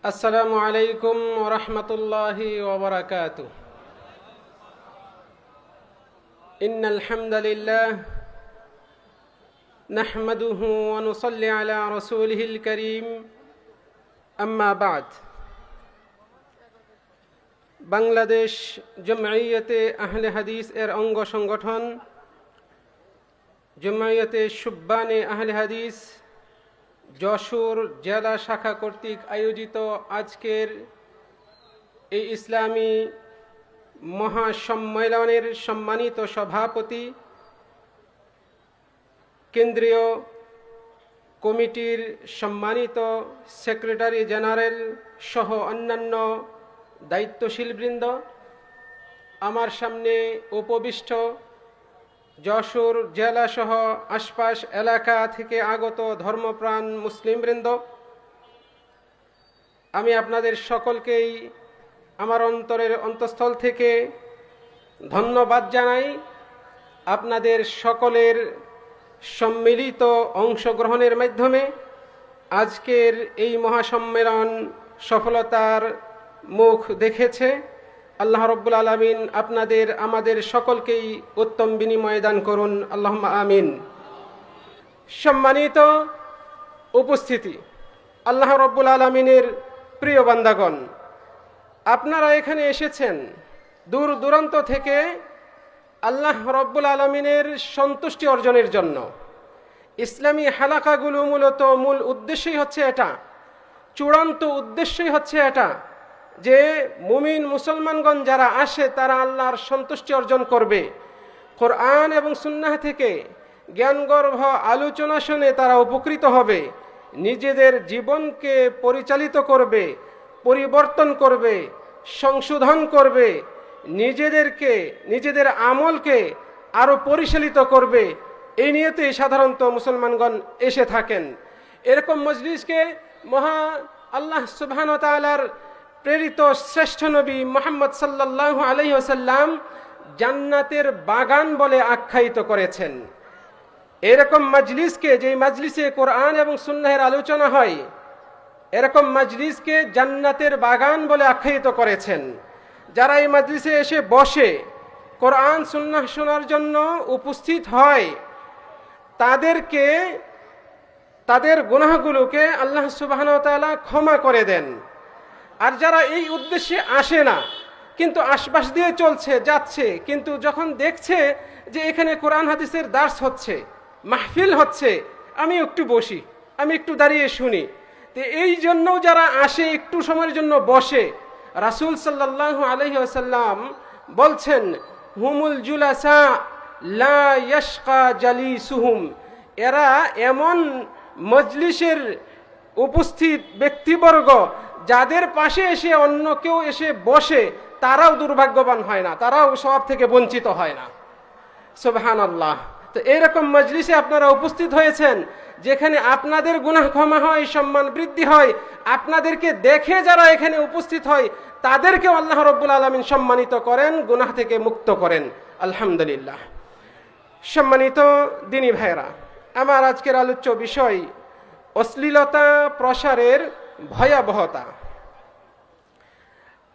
السلام عليكم ورحمة الله وبركاته. إن الحمد لله نحمده ونصلي على رسوله الكريم. أما بعد. বাংলাদেশ জমঈয়তে আহলে হাদিস এর অঙ্গ সংগঠন জমঈয়তে শুব্বানে আহলে হাদিস যশোর জেলা শাখা কর্তৃক আয়োজিত আজকের এই ইসলামী মহাসম্মেলনের সম্মানিত সভাপতি, কেন্দ্রীয় কমিটির সম্মানিত সেক্রেটারি জেনারেল সহ অন্যান্য দায়িত্বশীলবৃন্দ, আমার সামনে উপবিষ্ট যশোর জেলা সহ আশপাশ এলাকা থেকে আগত ধর্মপ্রাণ মুসলিমবৃন্দ, আমি আপনাদের সকলকেই আমার অন্তরের অন্তঃস্থল থেকে ধন্যবাদ জানাই। আপনাদের সকলের সম্মিলিত অংশগ্রহণের মাধ্যমে আজকের এই মহাসম্মেলন সফলতার মুখ দেখেছে। আল্লাহ রব্বুল আলামিন আপনাদের আমাদের সকলকেই উত্তম বিনিময় দান করুন, আল্লাহুম্মা আমিন। সম্মানিত উপস্থিতি, আল্লাহ রব্বুল আলামিনের প্রিয় বান্দাগণ, আপনারা এখানে এসেছেন দূর দূরান্ত থেকে আল্লাহ রব্বুল আলামিনের সন্তুষ্টি অর্জনের জন্য। ইসলামী হালাকাগুলো মূলত মূল উদ্দেশ্যই হচ্ছে এটা, চূড়ান্ত উদ্দেশ্যই হচ্ছে এটা যে মুমিন মুসলমানগণ যারা আসে তারা আল্লাহর সন্তুষ্টি অর্জন করবে। কোরআন এবং সুন্নাহ থেকে জ্ঞানগর্ভ আলোচনা শুনে তারা উপকৃত হবে, নিজেদের জীবনকে পরিচালিত করবে, পরিবর্তন করবে, সংশোধন করবে, নিজেদের আমলকে আরো পরিচালিত করবে। এই নিয়েতেই সাধারণত মুসলমানগণ এসে থাকেন। এরকম মজলিসকে মহা আল্লাহ সুবহানাহু ওয়া তাআলার প্রেরিত শ্রেষ্ঠ নবী মুহাম্মদ সাল্লাল্লাহু আলাইহি ওয়াসাল্লাম জান্নাতের বাগান বলে আখ্যায়িত করেছেন। এরকম মজলিসকে, যেই মজলিসে কোরআন এবং সুন্নাহের আলোচনা হয়, এরকম মজলিসকে জান্নাতের বাগান বলে আখ্যায়িত করেছেন। যারা এই মজলিসে এসে বসে কোরআন সুন্নাহ শোনার জন্য উপস্থিত হয়, তাদেরকে তাদের গুনাহগুলোকে আল্লাহ সুবহানাহু ওয়া তাআলা ক্ষমা করে দেন। আর যারা এই উদ্দেশ্যে আসে না, কিন্তু আশপাশ দিয়ে চলছে যাচ্ছে, কিন্তু যখন দেখছে যে এখানে কোরআন হাদিসের দার্স হচ্ছে, মাহফিল হচ্ছে, আমি একটু বসি, আমি একটু দাঁড়িয়ে শুনি, তো এই জন্য যারা আসে একটু সময়ের জন্য বসে, রাসূল সাল্লাল্লাহু আলাইহি ওয়াসাল্লাম বলছেন, হুমুল জুলাসা লা ইয়াশকা জালিসুহুম, এরা এমন মজলিসের উপস্থিত ব্যক্তিবর্গ যাদের পাশে এসে অন্য কেউ এসে বসে তারাও দুর্ভাগ্যবান হয় না, তারাও সওয়াব থেকে বঞ্চিত হয় না। সুবহানাল্লাহ। তো এইরকম মজলিসে আপনারা উপস্থিত হয়েছেন যেখানে আপনাদের গুনাহ ক্ষমা হয়, সম্মান বৃদ্ধি হয়, আপনাদেরকে দেখে যারা এখানে উপস্থিত হয় তাদেরকেও আল্লাহ রব্বুল আলামিন সম্মানিত করেন, গুনাহ থেকে মুক্ত করেন। আলহামদুলিল্লাহ। সম্মানিত দিনী ভাইরা, আমার আজকের আলোচ্য বিষয় অশ্লীলতা প্রসারের ভয়াবহতা।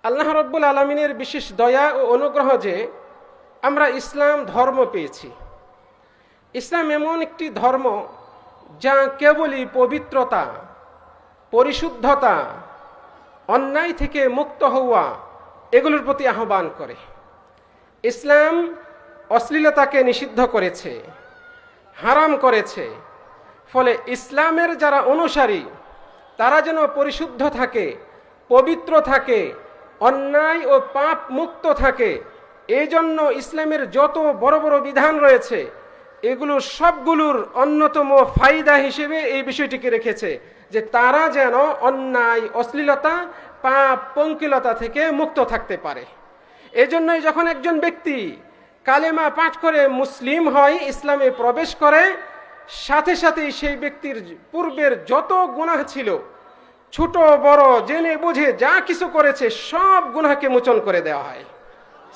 আল্লাহ রব্বুল আলামিনের বিশেষ দয়া ও অনুগ্রহ যে আমরা ইসলাম ধর্ম পেয়েছি। ইসলাম এমন একটি ধর্ম যা কেবলই পবিত্রতা, পরিশুদ্ধতা, অন্যায় থেকে মুক্ত হওয়া, এগুলোর প্রতি আহ্বান করে। ইসলাম অশ্লীলতাকে নিষিদ্ধ করেছে, হারাম করেছে। ফলে ইসলামের যারা অনুসারী তারা যেন পরিশুদ্ধ থাকে, পবিত্র থাকে, অন্যায় ও পাপ মুক্ত থাকে, এই জন্য ইসলামের যত বড় বড় বিধান রয়েছে এগুলো সবগুলোর অন্যতম ফায়দা হিসেবে এই বিষয়টিকে রেখেছে যে তারা যেন অন্যায়, অশ্লীলতা, পাপ, পঙ্কিলতা থেকে মুক্ত থাকতে পারে। এজন্যই যখন একজন ব্যক্তি কালেমা পাঠ করে মুসলিম হয়, ইসলামে প্রবেশ করে, সাথে সাথেই সেই ব্যক্তির পূর্বের যত গুনাহ ছিল, ছোট বড়, জেনে বুঝে যা কিছু করেছে, সব গুনাহকে মোচন করে দেওয়া হয়।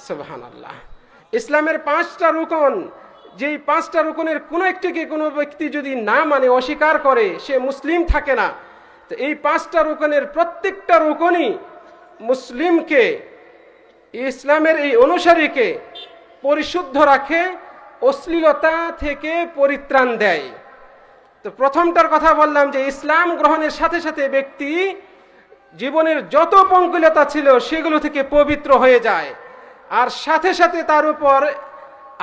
সুবহানাল্লাহ। ইসলামের 5টা রুকন, যেই 5টা রুকনের কোনো একটিকে কোনো ব্যক্তি যদি না মানে, অস্বীকার করে, সে মুসলিম থাকে না। তো এই 5টা রুকনের প্রত্যেকটা রুকনই মুসলিমকে, ইসলামের এই অনুসারীকে পরিশুদ্ধ রাখে, অশ্লীলতা থেকে পরিত্রাণ দেয়। তো প্রথমটার কথা বললাম যে ইসলাম গ্রহণের সাথে সাথে ব্যক্তি জীবনের যত পঙ্কিলতা ছিল সেগুলো থেকে পবিত্র হয়ে যায়, আর সাথে সাথে তার উপর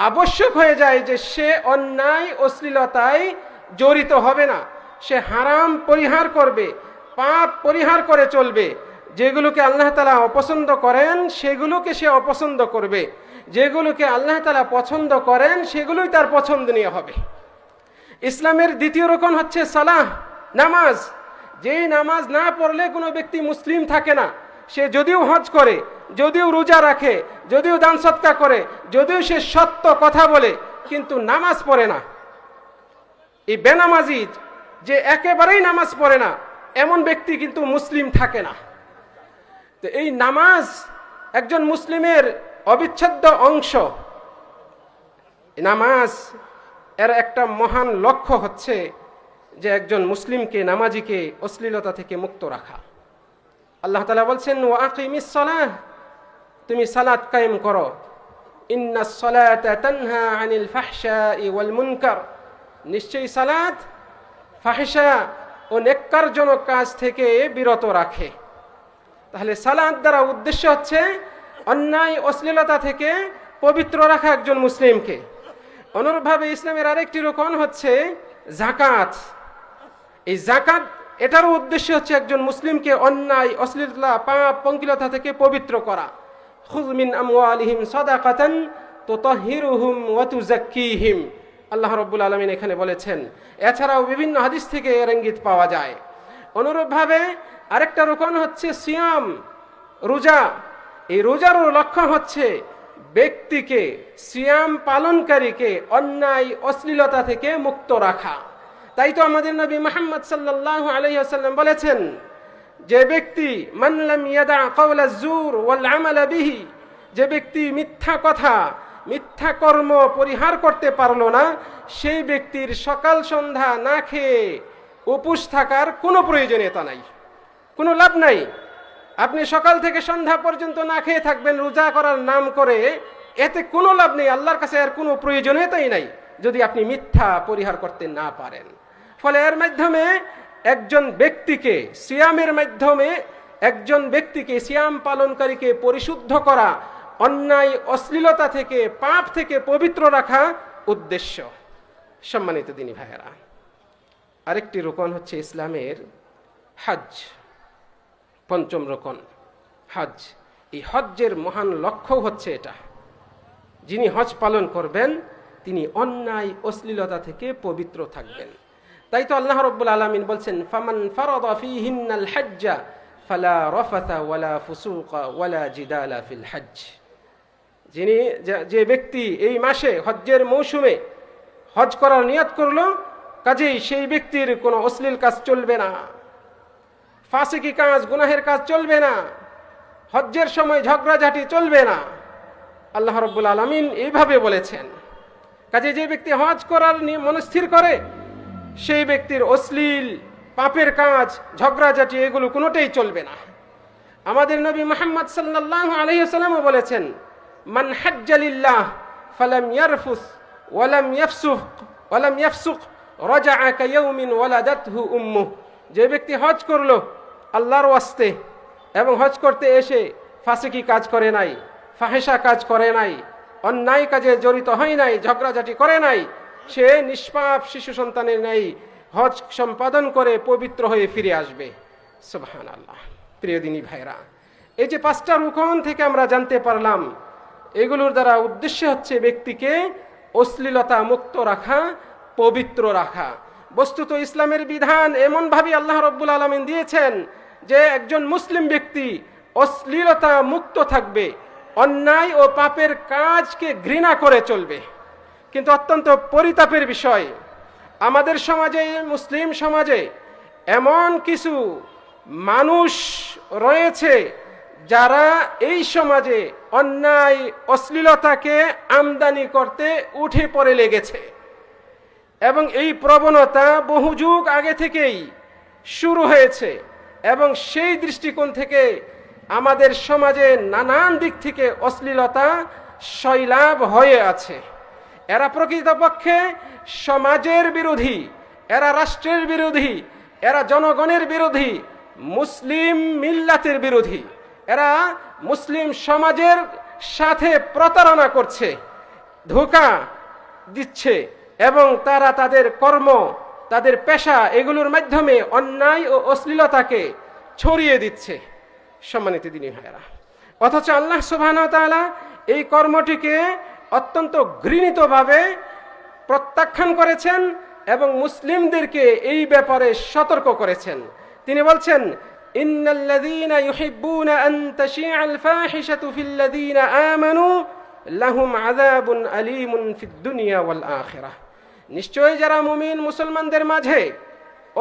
আবশ্যক হয়ে যায় যে সে অন্যায় অশ্লীলতায় জড়িত হবে না, সে হারাম পরিহার করবে, পাপ পরিহার করে চলবে। যেগুলোকে আল্লাহ তাআলা অপছন্দ করেন সেগুলোকে সে অপছন্দ করবে, যেগুলোকে আল্লাহ তাআলা পছন্দ করেন সেগুলোই তার পছন্দনীয় হবে। ইসলামের দ্বিতীয় রকম হচ্ছে সালাহ, নামাজ। যেই নামাজ না পড়লে কোনো ব্যক্তি মুসলিম থাকে না। সে যদিও হজ করে, যদিও রোজা রাখে, যদিও দান সৎকা করে, যদিও সে সত্য কথা বলে, কিন্তু নামাজ পড়ে না। এই বেনামাজি যে একেবারেই নামাজ পড়ে না, এমন ব্যক্তি কিন্তু মুসলিম থাকে না। তো এই নামাজ একজন মুসলিমের অবিচ্ছেদ্য অংশ। নামাজ এর একটা মহান লক্ষ্য হচ্ছে যে একজন মুসলিমকে, নামাজিকে অশ্লীলতা থেকে মুক্ত রাখা। আল্লাহ তাআলা বলছেন, ওয়া আকিমিস সালাহ, তুমি সালাত কায়েম করো। ইন্নাস সালাতা তানহা আনিল ফাহশাই ওয়াল মুনকার, নিশ্চয়ই সালাত ফাহিশা ও নেক্কারজনক কাজ থেকে বিরত রাখে। তাহলে সালাত দ্বারা উদ্দেশ্য হচ্ছে অন্যায় অশ্লীলতা থেকে পবিত্র রাখা একজন মুসলিমকে। অনুরূপভাবে ইসলামের আরেকটি রকম হচ্ছে যাকাত। এই যাকাত, এটারও উদ্দেশ্য হচ্ছে একজন মুসলিমকে অন্যায় অশ্লীলতা পাপ পঙ্কিলতা থেকে পবিত্র করা। খুয মিন আমওয়ালিহিম সাদাকাতান তুতাহহিরুহুম ওয়া তুযাক্কিহিম, আল্লাহ রাব্বুল আলামিন এখানে বলেছেন। এছাড়াও বিভিন্ন হাদিস থেকে এর ইঙ্গিত পাওয়া যায়। অনুরূপভাবে আরেকটা রকম হচ্ছে সিয়াম, রোজা। এই রোজার লক্ষ্য হচ্ছে ব্যক্তিকে, সিয়াম পালনকারীকে অন্যায় অশ্লীলতা থেকে মুক্ত রাখা। তাই তো আমাদের নবী মুহাম্মদ সাল্লাল্লাহু আলাইহি ওয়াসাল্লাম বলেছেন যে ব্যক্তি মান লাম ইয়াদা কাওলা যুর ওয়াল আমালা বিহি, যে ব্যক্তি মিথ্যা কথা, মিথ্যা কর্ম পরিহার করতে পারলো না, সেই ব্যক্তির সকাল সন্ধ্যা না খেয়ে উপোস থাকার কোনো প্রয়োজনীয়তা নাই, কোনো লাভ নাই। আপনি সকাল থেকে সন্ধ্যা পর্যন্ত না খেয়ে থাকবেন রোজা করার নাম করে, এতে কোনো লাভ নেই, আল্লাহর কাছে আর কোনো প্রয়োজনীয়তাই নাই যদি আপনি মিথ্যা পরিহার করতে না পারেন। ফলে এর মাধ্যমে একজন ব্যক্তিকে, সিয়ামের মাধ্যমে একজন ব্যক্তিকে, সিয়াম পালনকারীকে পরিশুদ্ধ করা, অন্যায় অশ্লীলতা থেকে পাপ থেকে পবিত্র রাখা উদ্দেশ্য। সম্মানিত দিনী ভাইয়েরা, আরেকটি রকম হচ্ছে ইসলামের হজ, পঞ্চম রকম হজ। এই হজ্জের মহান লক্ষ্য হচ্ছে এটা, যিনি হজ পালন করবেন তিনি অন্যায় অশ্লীলতা থেকে পবিত্র থাকবেন। তাই তো আল্লাহ রাব্বুল আলামিন বলছেন, ফামান ফারাদা ফীহিন্নাল হজ্জা ফালা রাফাথা ওয়ালা ফুসুকা ওয়ালা জিদালা ফিল হজ্জ। যে ব্যক্তি এই মাসে হজ্জের মৌসুমে হজ করার নিয়ত করলো, কাজেই সেই ব্যক্তির কোনো অশ্লীল কাজ চলবে না, ফাসিকি কাজ, গুনাহের কাজ চলবে না, হজ্জের সময় ঝগড়াঝাটি চলবে না। আল্লাহ রাব্বুল আলামিন এইভাবে বলেছেন। কাজে যে ব্যক্তি হজ করার মনস্থির করে, সেই ব্যক্তির অশ্লীল পাপের কাজ, ঝগড়াঝাটি এগুলো কোনোটাই চলবে না। আমাদের নবী মুহাম্মদ সাল্লাল্লাহু আলাইহি ওয়াসাল্লাম বলেছেন, মান হাজ্জা লিল্লাহ ফালাম ইয়ারফুস ওয়ালাম ইয়াফসুক রাজাআ কায়াউমিন ওয়ালাদাতহু উম্মুহ। যে ব্যক্তি হজ করলো আল্লাহর ওয়াস্তে এবং হজ করতে এসে ফাসিকি কাজ করে নাই, ফাহিশা কাজ করে নাই, অন্যায় কাজে জড়িত হয় নাই, ঝগড়াঝাটি করে নাই, সে নিষ্পাপ শিশু সন্তানের ন্যায় হজ সম্পাদন করে পবিত্র হয়ে ফিরে আসবে। সুবহানাল্লাহ। প্রিয় দিনী ভাইরা, এই যে 5টা রুকন থেকে আমরা জানতে পারলাম, এগুলোর দ্বারা উদ্দেশ্য হচ্ছে ব্যক্তিকে অশ্লীলতা মুক্ত রাখা, পবিত্র রাখা। বস্তুত ইসলামের বিধান এমনভাবে আল্লাহ রাব্বুল আলামিন দিয়েছেন যে একজন মুসলিম ব্যক্তি অশ্লীলতা মুক্ত থাকবে, অন্যায় ও পাপের কাজকে ঘৃণা করে চলবে। কিন্তু অত্যন্ত পরিতাপের বিষয়, আমাদের সমাজে, মুসলিম সমাজে এমন কিছু মানুষ রয়েছে যারা এই সমাজে অন্যায় অশ্লীলতাকে আমদানি করতে উঠে পড়ে লেগেছে। এবং এই প্রবণতা বহু যুগ আগে থেকেই শুরু হয়েছে এবং সেই দৃষ্টিকোণ থেকে আমাদের সমাজে নানান দিক থেকে অশ্লীলতা সয়লাভ হয়ে আছে। এরা প্রকৃতপক্ষে সমাজের বিরোধী, এরা রাষ্ট্রের বিরোধী, এরা জনগণের বিরোধী, মুসলিম মিল্লাতের বিরোধী। এরা মুসলিম সমাজের সাথে প্রতারণা করছে, ধোঁকা দিচ্ছে এবং তারা তাদের কর্ম, তাদের পেশা এগুলোর মাধ্যমে অন্যায় ও অশ্লীলতাকে ছড়িয়ে দিচ্ছে। সম্মানিত দিনী ভাইয়েরা, অথচ আল্লাহ সুবহানাহু ওয়া তাআলা এই কর্মটিকে অত্যন্ত ঘৃণিতভাবে প্রত্যাখ্যান করেছেন এবং মুসলিমদেরকে এই ব্যাপারে সতর্ক করেছেন। তিনি বলছেন, ইন্নাল্লাযীনা ইউহিব্বুনা আন তাশিআল ফাহিশাতু ফিল্লাযীনা আমানু লাহুম আযাবুন আলীমুন ফিদ দুনিয়া ওয়াল আখিরাহ। নিশ্চয়ই যারা মুমিন মুসলমানদের মাঝে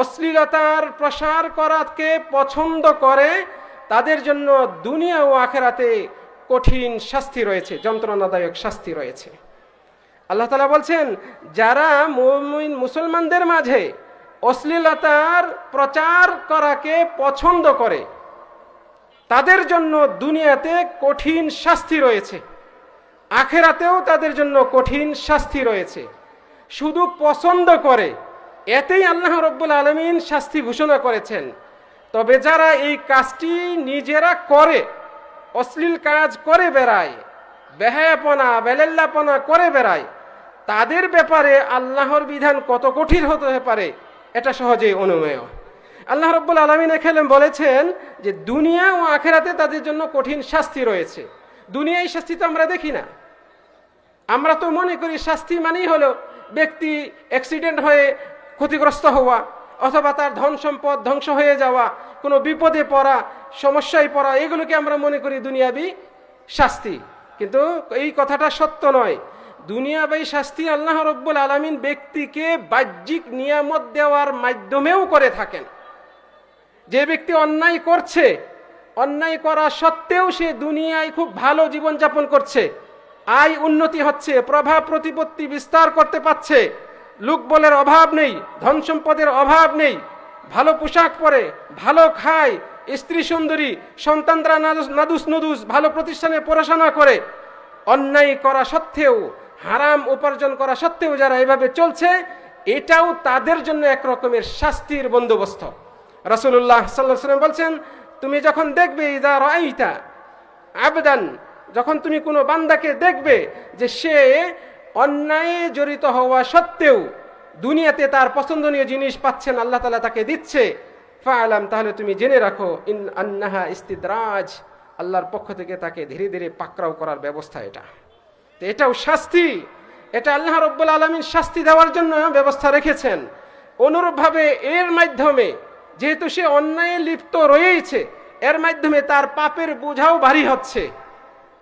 অশ্লীলতার প্রসার করাকে পছন্দ করে তাদের জন্য দুনিয়া ও আখিরাতে কঠিন শাস্তি রয়েছে, যন্ত্রণাদায়ক শাস্তি রয়েছে। আল্লাহ তাআলা বলছেন, যারা মুমিন মুসলমানদের মাঝে অশ্লীলতার প্রচার করাকে পছন্দ করে তাদের জন্য দুনিয়াতে কঠিন শাস্তি রয়েছে, আখিরাতেও তাদের জন্য কঠিন শাস্তি রয়েছে। শুধু পছন্দ করে এতেই আল্লাহ রাব্বুল আলামিন শাস্তি ঘোষণা করেছেন। তবে যারা এই কাজটি নিজেরা করে, অশ্লীল কাজ করে বেড়ায়, বেহায়াপনা বেলেল্লাপনা করে বেড়ায়, তাদের ব্যাপারে আল্লাহর বিধান কত কঠিন হতে পারে এটা সহজেই অনুমেয়। আল্লাহ রাব্বুল আলামিন এখানে বলেছেন যে দুনিয়া ও আখিরাতে তাদের জন্য কঠিন শাস্তি রয়েছে। দুনিয়ায় শাস্তি তো আমরা দেখি না, আমরা তো মনে করি শাস্তি মানেই হলো ব্যক্তি অ্যাক্সিডেন্ট হয়ে ক্ষতিগ্রস্ত হওয়া অথবা তার ধন সম্পদ ধ্বংস হয়ে যাওয়া, কোনো বিপদে পড়া, সমস্যায় পড়া, এগুলোকে আমরা মনে করি দুনিয়াবি শাস্তি। কিন্তু এই কথাটা সত্য নয়। দুনিয়াবি শাস্তি আল্লাহ রাব্বুল আলামিন ব্যক্তিকে বাহ্যিক নিয়ামত দেওয়ার মাধ্যমেও করে থাকেন। যে ব্যক্তি অন্যায় করছে, অন্যায় করা সত্ত্বেও সে দুনিয়ায় খুব ভালো জীবনযাপন করছে, আয় উন্নতি হচ্ছে, প্রভাব প্রতিপত্তি বিস্তার করতে পারছে, লোকবলের অভাব নেই, ধন সম্পদের অভাব নেই, ভালো পোশাক পরে, ভালো খায়, স্ত্রী সুন্দরী, সন্তানরা নাদুস নুদুস, ভালো প্রতিষ্ঠানে পড়াশোনা করে, অন্যায় করা সত্ত্বেও, হারাম উপার্জন করা সত্ত্বেও যারা এভাবে চলছে, এটাও তাদের জন্য এক রকমের শাস্তির বন্দোবস্ত। রাসূলুল্লাহ সাল্লাল্লাহু আলাইহি ওয়াসাল্লাম বলছেন, তুমি যখন দেখবে ইযা রাআইতা আবদান, যখন তুমি কোনো বান্দাকে দেখবে যে সে অন্যায়ে জড়িত হওয়া সত্ত্বেও দুনিয়াতে তার পছন্দনীয় জিনিস পাচ্ছেন, আল্লাহ তাআলা তাকে দিচ্ছে, ফাআলাম, তাহলে তুমি জেনে রাখো ইন আন্নাহা ইস্তিদরাজ, আল্লাহর পক্ষ থেকে তাকে ধীরে ধীরে পাকড়াও করার ব্যবস্থা এটা। তো এটাও শাস্তি, এটা আল্লাহ রাব্বুল আলামিন শাস্তি দেওয়ার জন্য ব্যবস্থা রেখেছেন। অনুরূপভাবে এর মাধ্যমে যেহেতু সে অন্যায়ে লিপ্ত রয়েছে, এর মাধ্যমে তার পাপের বোঝাও ভারী হচ্ছে।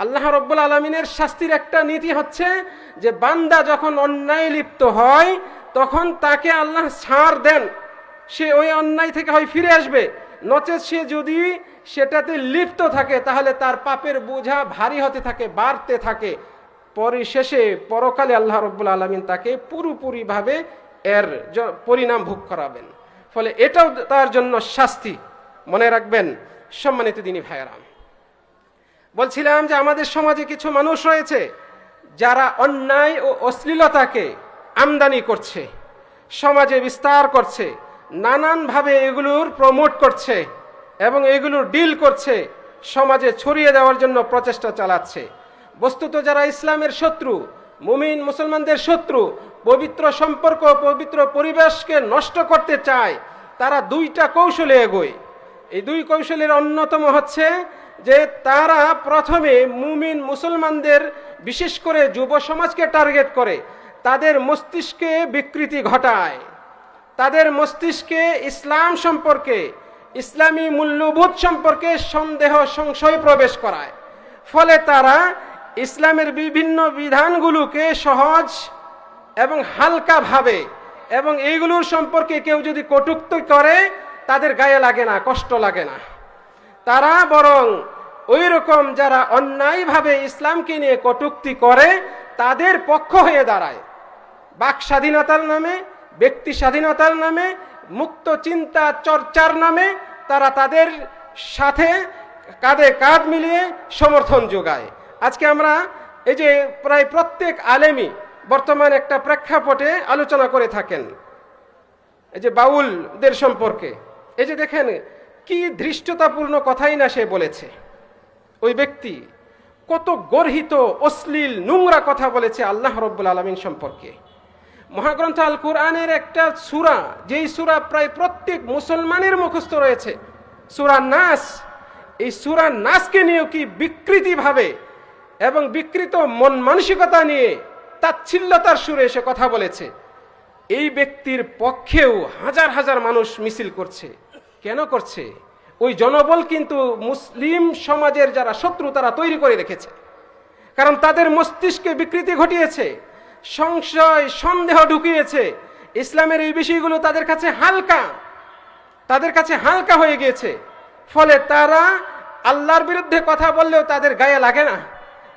আল্লাহ রাব্বুল আলামিনের শাস্তির একটা নীতি হচ্ছে যে বান্দা যখন অন্যায় লিপ্ত হয় তখন তাকে আল্লাহ ছাড় দেন, সে ওই অন্যায় থেকে হয় ফিরে আসবে, নচেত সে যদি সেটাতে লিপ্ত থাকে তাহলে তার পাপের বোঝা ভারী হতে থাকে, বাড়তে থাকে। পরিশেষে পরকালে আল্লাহ রাব্বুল আলামিন তাকে পুরোপুরিভাবে এর পরিণাম ভোগ করাবেন। ফলে এটাও তার জন্য শাস্তি, মনে রাখবেন সম্মানিত দিনী ভাইয়েরা। বলছিলাম যে আমাদের সমাজে কিছু মানুষ রয়েছে যারা অন্যায় ও অশ্লীলতাকে আমদানি করছে, সমাজে বিস্তার করছে, নানানভাবে এগুলোর প্রমোট করছে এবং এগুলোর ডিল করছে, সমাজে ছড়িয়ে দেওয়ার জন্য প্রচেষ্টা চালাচ্ছে। বস্তুত যারা ইসলামের শত্রু, মুমিন মুসলমানদের শত্রু, পবিত্র সম্পর্ক, পবিত্র পরিবেশকে নষ্ট করতে চায়, তারা দুইটা কৌশলে এগোয়। এই দুই কৌশলের অন্যতম হচ্ছে যে তারা প্রথমে মুমিন মুসলমানদের, বিশেষ করে যুব সমাজকে টার্গেট করে তাদের মস্তিষ্কে বিকৃতি ঘটায়, তাদের মস্তিষ্কে ইসলাম সম্পর্কে, ইসলামী মূল্যবোধ সম্পর্কে সন্দেহ সংশয় প্রবেশ করায়। ফলে তারা ইসলামের বিভিন্ন বিধানগুলোকে সহজ এবং হালকা ভাবে, এবং এইগুলোর সম্পর্কে কেউ যদি কটূক্তি করে তাদের গায়ে লাগে না, কষ্ট লাগে না। তারা বরং ওই রকম যারা অন্যায়ভাবে ইসলামকে নিয়ে কটূক্তি করে তাদের পক্ষ হয়ে দাঁড়ায়। বাক স্বাধীনতার নামে, ব্যক্তি স্বাধীনতার নামে মুক্ত চিন্তা চর্চার নামে তারা তাদের সাথে কাঁধে কাঁধ মিলিয়ে সমর্থন যোগায়। আজকে আমরা এই যে প্রায় প্রত্যেক আলেমই বর্তমান একটা প্রেক্ষাপটে আলোচনা করে থাকেন এই যে বাউলদের সম্পর্কে। এই যে দেখেন কি ধৃষ্টতাপূর্ণ কথাই না সে বলেছে। ওই ব্যক্তি কত গর্হিত অশ্লীল নোংরা কথা বলেছে আল্লাহ রাব্বুল আলামিন সম্পর্কে। মহাগ্রন্থ আল কুরআনের একটা সূরা, যেই সূরা প্রায় প্রত্যেক মুসলমানের মুখস্থ রয়েছে, সূরা নাস। এই সূরা নাসকে নিয়েও কি বিকৃতিভাবে এবং বিকৃত মন মানসিকতা নিয়ে তাচ্ছিল্যতার সুরে এসে কথা বলেছে। এই ব্যক্তির পক্ষেও হাজার হাজার মানুষ মিছিল করছে। কেন করছে? ওই জনবল কিন্তু মুসলিম সমাজের যারা শত্রু তারা তৈরি করে রেখেছে। কারণ তাদের মস্তিষ্কে বিকৃতি ঘটিয়েছে, সংশয় সন্দেহ ঢুকিয়েছে। ইসলামের এই বিষয়গুলো তাদের কাছে হালকা হয়ে গিয়েছে। ফলে তারা আল্লাহর বিরুদ্ধে কথা বললেও তাদের গায়ে লাগে না,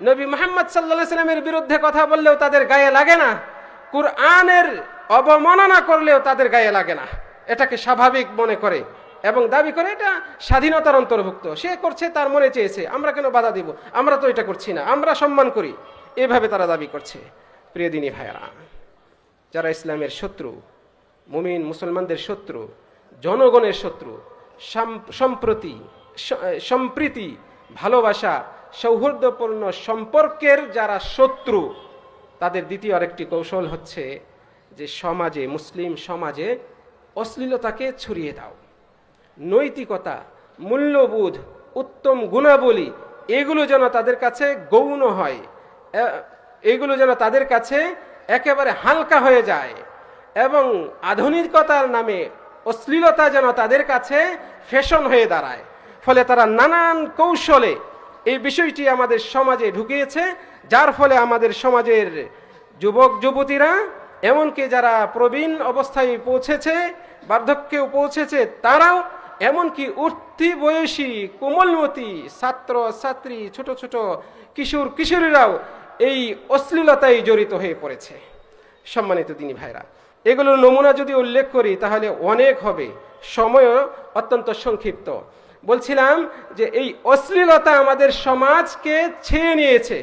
নবী মুহাম্মদ সাল্লাল্লাহু আলাইহি সাল্লামের বিরুদ্ধে কথা বললেও তাদের গায়ে লাগে না, কুরআনের অবমাননা করলেও তাদের গায়ে লাগে না। এটাকে স্বাভাবিক মনে করে এবং দাবি করে এটা স্বাধীনতার অন্তর্ভুক্ত। সে করছে, তার মনে চেয়েছে, আমরা কেন বাধা দিব, আমরা তো এটা করছি না, আমরা সম্মান করি, এভাবে তারা দাবি করছে। প্রিয় দিনী ভাইয়েরা, যারা ইসলামের শত্রু, মুমিন মুসলমানদের শত্রু, জনগণের শত্রু, সম্প্রীতি, ভালোবাসা, সৌহার্দ্যপূর্ণ সম্পর্কের যারা শত্রু, তাদের দ্বিতীয় আরেকটি কৌশল হচ্ছে যে সমাজে, মুসলিম সমাজে অশ্লীলতাকে ছড়িয়ে দাও। নৈতিকতা, মূল্যবোধ, উত্তম গুণাবলী এগুলো যেন তাদের কাছে গৌণ হয়, এগুলো যেন তাদের কাছে একেবারে হালকা হয়ে যায় এবং আধুনিকতার নামে অশ্লীলতা যেন তাদের কাছে ফ্যাশন হয়ে দাঁড়ায়। ফলে তারা নানান কৌশলে এই বিষয়টি আমাদের সমাজে ঢুকিয়েছে, যার ফলে আমাদের সমাজের যুবক যুবতীরা, এমনকি যারা প্রবীণ অবস্থায় পৌঁছেছে, বার্ধক্যেও পৌঁছেছে, তারাও, এমনকি উঠতি বয়সী কোমলমতি ছাত্র ছাত্রী, ছোট ছোট কিশোর কিশোরীরাও এই অশ্লীলতায় জড়িত হয়ে পড়েছে। সম্মানিত দিনী ভাইরা, এগুলোর নমুনা যদি উল্লেখ করি তাহলে অনেক হবে, সময়ও অত্যন্ত সংক্ষিপ্ত। বলছিলাম যে এই অশ্লীলতা আমাদের সমাজকে ছেয়ে নিয়েছে,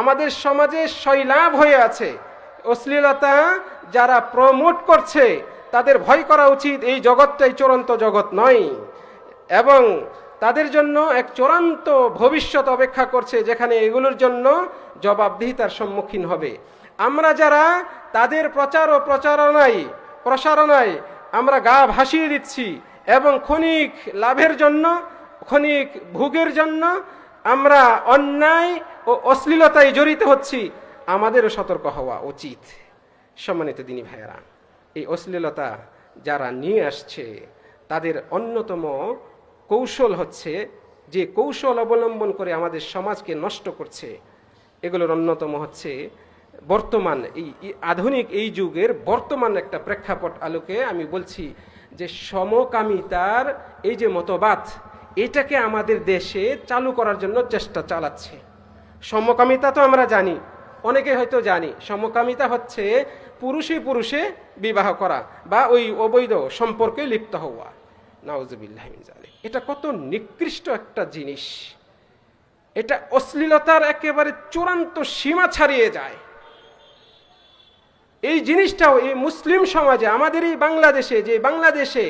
আমাদের সমাজে সয়লাভ হয়ে আছে। অশ্লীলতা যারা প্রমোট করছে তাদের ভয় করা উচিত, এই জগৎটাই চূড়ান্ত জগৎ নয় এবং তাদের জন্য এক চূড়ান্ত ভবিষ্যৎ অপেক্ষা করছে, যেখানে এগুলোর জন্য জবাবদিহিতার সম্মুখীন হবে। আমরা যারা তাদের প্রচার ও প্রসারণায় আমরা গা ভাসিয়ে দিচ্ছি এবং ক্ষণিক লাভের জন্য, ক্ষণিক ভোগের জন্য আমরা অন্যায় ও অশ্লীলতায় জড়িত হচ্ছি, আমাদেরও সতর্ক হওয়া উচিত। সম্মানিত দিনী ভাইয়েরা, এই অশ্লীলতা যারা নিয়ে আসছে তাদের অন্যতম কৌশল হচ্ছে, যে কৌশল অবলম্বন করে আমাদের সমাজকে নষ্ট করছে, এগুলোর অন্যতম হচ্ছে বর্তমান এই আধুনিক এই যুগের বর্তমান একটা প্রেক্ষাপট আলোকে আমি বলছি যে সমকামিতার এই যে মতবাদ, এটাকে আমাদের দেশে চালু করার জন্য চেষ্টা চালাচ্ছে। সমকামিতা তো আমরা জানি, অনেকে হয়তো জানি, সমকামিতা হচ্ছে পুরুষে পুরুষে বিবাহ করা বা ওই অবৈধ সম্পর্কে লিপ্ত হওয়া। নাউজুবিল্লাহি মিন যালিক। এটা কত নিকৃষ্ট একটা জিনিস, এটা অশ্লীলতার একেবারে চূড়ান্ত সীমা ছাড়িয়ে যায়। এই জিনিসটাও এই মুসলিম সমাজে, আমাদের এই বাংলাদেশে, যে বাংলাদেশে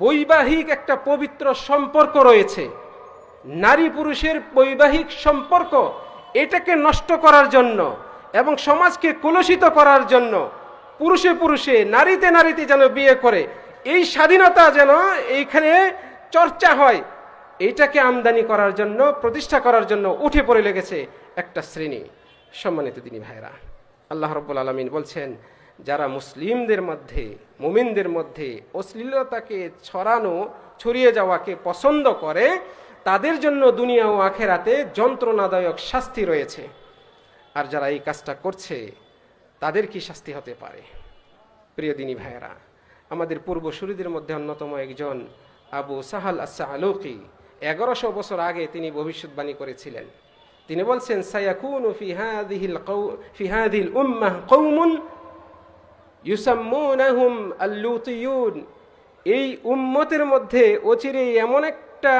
বৈবাহিক একটা পবিত্র সম্পর্ক রয়েছে, নারী পুরুষের বৈবাহিক সম্পর্ক, এটাকে নষ্ট করার জন্য এবং সমাজকে কলুষিত করার জন্য পুরুষে পুরুষে, নারীতে নারীতে যেন বিয়ে করে, এই স্বাধীনতা যেন এইখানে চর্চা হয়, এইটাকে আমদানি করার জন্য, প্রতিষ্ঠা করার জন্য উঠে পড়ে লেগেছে একটা শ্রেণী। সম্মানিত দিনী ভাইরা, আল্লাহ রাব্বুল আলামিন বলছেন, যারা মুসলিমদের মধ্যে, মুমিনদের মধ্যে অশ্লীলতাকে ছড়িয়ে যাওয়াকে পছন্দ করে, তাদের জন্য দুনিয়া ও আখেরাতে যন্ত্রণাদায়ক শাস্তি রয়েছে। আর যারা এই কাজটা করছে তাদের কি শাস্তি হতে পারে? প্রিয় দিনী ভাইয়েরা, আমাদের পূর্বসূরীদের মধ্যে অন্যতম একজন আবু সাহাল আস-সাআলুকি 1100 বছর আগে তিনি ভবিষ্যৎবাণী করেছিলেন। তিনি বলছেন, সায়াকুনু ফি হাযিহিল উম্মাহ কওমুন ইউসাম্মুনাহুম আল-লুতিয়ুন এই উম্মতের মধ্যে অচিরেই এমন একটা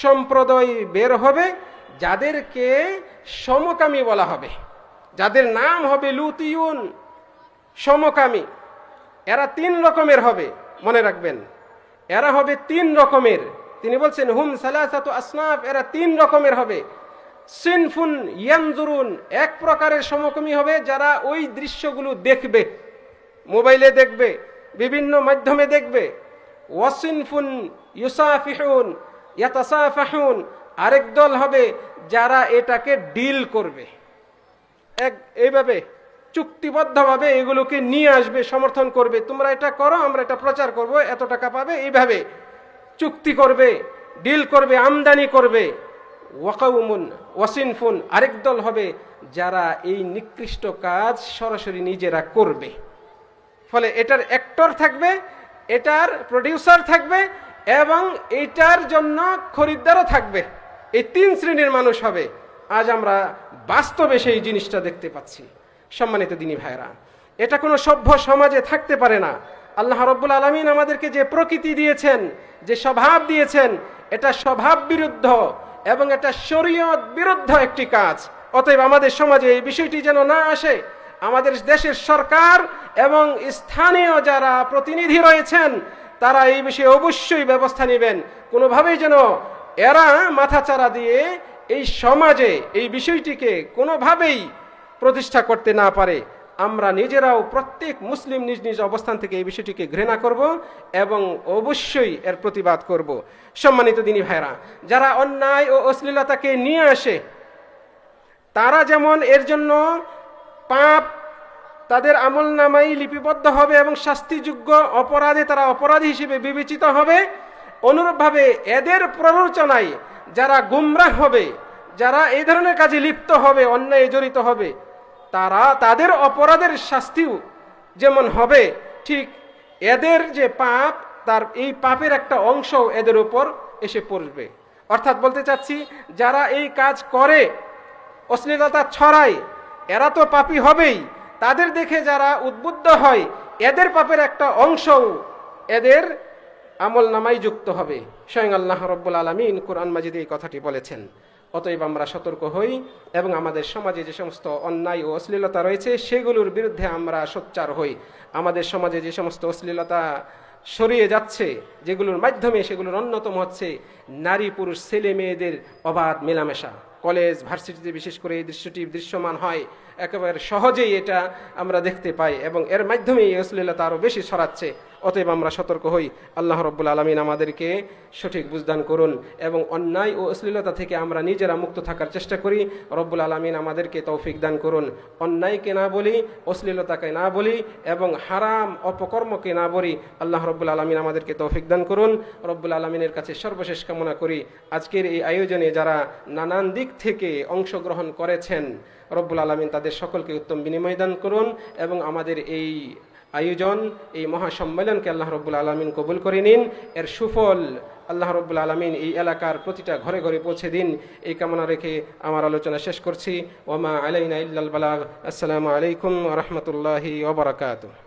সম্প্রদায় বের হবে যাদেরকে সমকামী বলা হবে, যাদের নাম হবে লুতিয়ুন, সমকামী। এরা 3 রকমের হবে, মনে রাখবেন, এরা হবে 3 রকমের। তিনি বলছেন হুম সালাসাতু আসনাফ, এরা 3 রকমের হবে। সিনফুন ইয়ানজুরুন, এক প্রকারের সমকামী হবে যারা ওই দৃশ্যগুলো দেখবে, মোবাইলে দেখবে, বিভিন্ন মাধ্যমে দেখবে। ওয়াসিনফুন ইউসাফিহুন ইয়াতাসাফাহুন, আরেক দল হবে যারা এটাকে ডিল করবে, এইভাবে চুক্তিবদ্ধভাবে এগুলোকে নিয়ে আসবে, সমর্থন করবে, তোমরা এটা করো, আমরা এটা প্রচার করব, এত টাকা পাবে, এইভাবে চুক্তি করবে, ডিল করবে, আমদানি করবে। ওয়াকাউমুন ওয়াসিনফুন, আরেক দল হবে যারা এই নিকৃষ্ট কাজ সরাসরি নিজেরা করবে। ফলে এটার অ্যাক্টর থাকবে, এটার প্রডিউসার থাকবে এবং এটার জন্য খরিদ্দারও থাকবে। এই 3 শ্রেণীর মানুষ হবে। আজ আমরা বাস্তবে সেই জিনিসটা দেখতে পাচ্ছি। সম্মানিত দিনী ভাইরা, এটা কোনো সভ্য সমাজে থাকতে পারে না। আল্লাহ রাব্বুল আলামিন আমাদেরকে যে প্রকৃতি দিয়েছেন, যে স্বভাব দিয়েছেন, এটা স্বভাব বিরুদ্ধ এবং এটা শরীয়ত বিরুদ্ধ একটি কাজ। অতএব আমাদের সমাজে এই বিষয়টি যেন না আসে। আমাদের দেশের সরকার এবং স্থানীয় যারা প্রতিনিধি রয়েছেন তারা এই বিষয়ে অবশ্যই ব্যবস্থা নেবেন। কোনোভাবেই যেন এরা মাথাচাড়া দিয়ে এই সমাজে এই বিষয়টিকে কোনোভাবেই প্রতিষ্ঠা করতে না পারে। আমরা নিজেরাও প্রত্যেক মুসলিম নিজ নিজ অবস্থান থেকে এই বিষয়টিকে ঘৃণা করব এবং অবশ্যই এর প্রতিবাদ করব। সম্মানিত দিনী ভাইরা, যারা অন্যায় ও অশ্লীলতাকে নিয়ে আসে তারা যেমন এর জন্য পাপ তাদের আমলনামায় লিপিবদ্ধ হবে এবং শাস্তিযোগ্য অপরাধে তারা অপরাধী হিসেবে বিবেচিত হবে, অনুরূপভাবে এদের প্ররোচনায় যারা গুমরাহ হবে, যারা এই ধরনের কাজে লিপ্ত হবে, অন্যায় জড়িত হবে, তাদের অপরাধের শাস্তিও যেমন হবে, ঠিক এদের যে পাপ, তার এই পাপের একটা অংশ এদের উপর এসে পড়বে। অর্থাৎ বলতে চাচ্ছি, যারা এই কাজ করে, অশ্লীলতা ছড়ায়, এরা তো পাপী হবেই, তাদের দেখে যারা উদ্বুদ্ধ হয় এদের পাপের একটা অংশও এদের আমল নামায় যুক্ত হবে। স্বয়ং আল্লাহ রাব্বুল আলামিন কুরআন মাজিদে এই কথাটি বলেছেন। অতএব আমরা সতর্ক হই এবং আমাদের সমাজে যে সমস্ত অন্যায় ও অশ্লীলতা রয়েছে সেগুলোর বিরুদ্ধে আমরা সোচ্চার হই। আমাদের সমাজে যে সমস্ত অশ্লীলতা সরিয়ে যাচ্ছে, যেগুলোর মাধ্যমে সেগুলোর অন্যতম হচ্ছে নারী পুরুষ ছেলে মেয়েদের অবাধ মেলামেশা। কলেজ ভার্সিটিতে বিশেষ করে এই দৃশ্যটি দৃশ্যমান হয়, একেবারে সহজেই এটা আমরা দেখতে পাই এবং এর মাধ্যমে এই অশ্লীলতা আরও বেশি ছড়াচ্ছে। অতএব আমরা সতর্ক হই। আল্লাহ রাব্বুল আলামিন আমাদেরকে সঠিক বুঝদান করুন এবং অন্যায় ও অশ্লীলতা থেকে আমরা নিজেরা মুক্ত থাকার চেষ্টা করি। রব্বুল আলামিন আমাদেরকে তৌফিক দান করুন। অন্যায়কে না বলি, অশ্লীলতাকে না বলি এবং হারাম অপকর্মকে না বলি। আল্লাহ রব্বুল আলামিন আমাদেরকে তৌফিক দান করুন। রব্বুল আলামিনের কাছে সর্বশেষ কামনা করি, আজকের এই আয়োজনে যারা নানান দিক থেকে অংশগ্রহণ করেছেন, রব্বুল আলামিন তাদের সকলকে উত্তম বিনিময় দান করুন এবং আমাদের এই আয়োজন, এই মহাসম্মেলনকে আল্লাহ রব্বুল আলামিন কবুল করে নিন। এর সুফল আল্লাহ রব্বুল আলামিন এই এলাকার প্রতিটা ঘরে ঘরে পৌঁছে দিন, এই কামনা রেখে আমার আলোচনা শেষ করছি। ওমা আলাইনা ইল্লাল বালাগ। আসসালামু আলাইকুম ওয়া রাহমাতুল্লাহি ওয়া বারাকাতুহু।